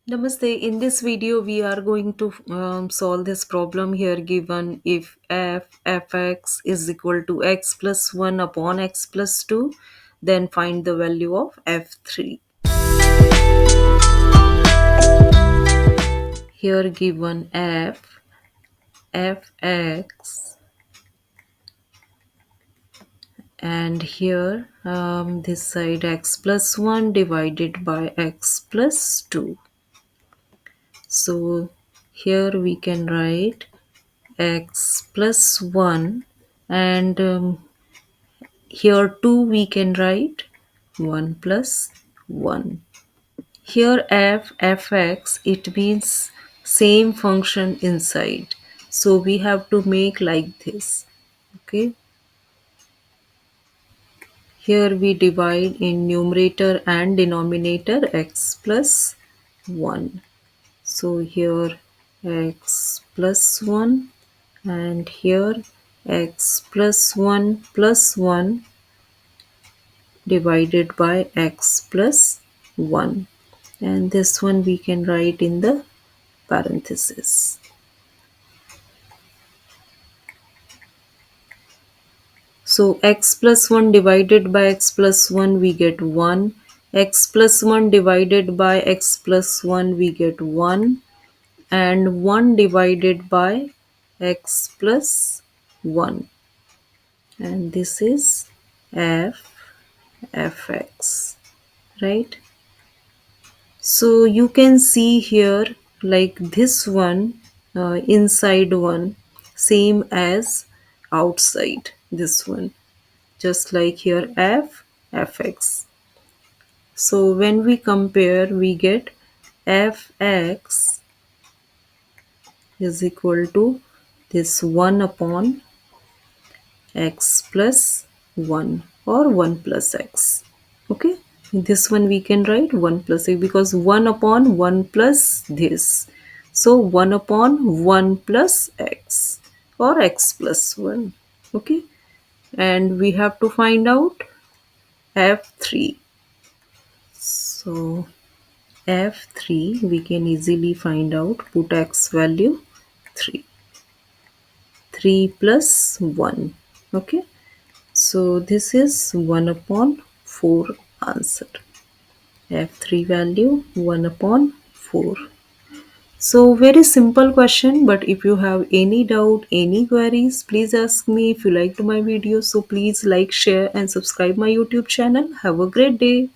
Namaste. In this video, we are going to solve this problem here given if fx is equal to x plus 1 upon x plus 2, then find the value of f3. Here given fx, and here this side x plus 1 divided by x plus 2. So here we can write x plus 1, and here 2 we can write 1 plus 1. Here fx, it means same function inside, so we have to make like this. Okay, here we divide in numerator and denominator x plus 1. So here x plus 1, and here x plus 1 plus 1 divided by x plus 1, and this one we can write in the parenthesis. So x plus 1 divided by x plus 1 we get 1, x plus 1 divided by x plus 1 we get 1, and 1 divided by x plus 1, and this is fx, right? So you can see here like this one, inside one same as outside this one, just like here fx. So when we compare, we get fx is equal to this 1 upon x plus 1 or 1 plus x. Okay, this one we can write 1 plus x because 1 upon 1 plus this. So 1 upon 1 plus x or x plus 1. Okay, and we have to find out f3. So f3 we can easily find out, put x value 3. 3 plus 1. Okay, so this is 1 upon 4 answer. F3 value 1 upon 4. So very simple question, but if you have any doubt, any queries, please ask me. If you liked my video, so please like, share and subscribe my YouTube channel. Have a great day.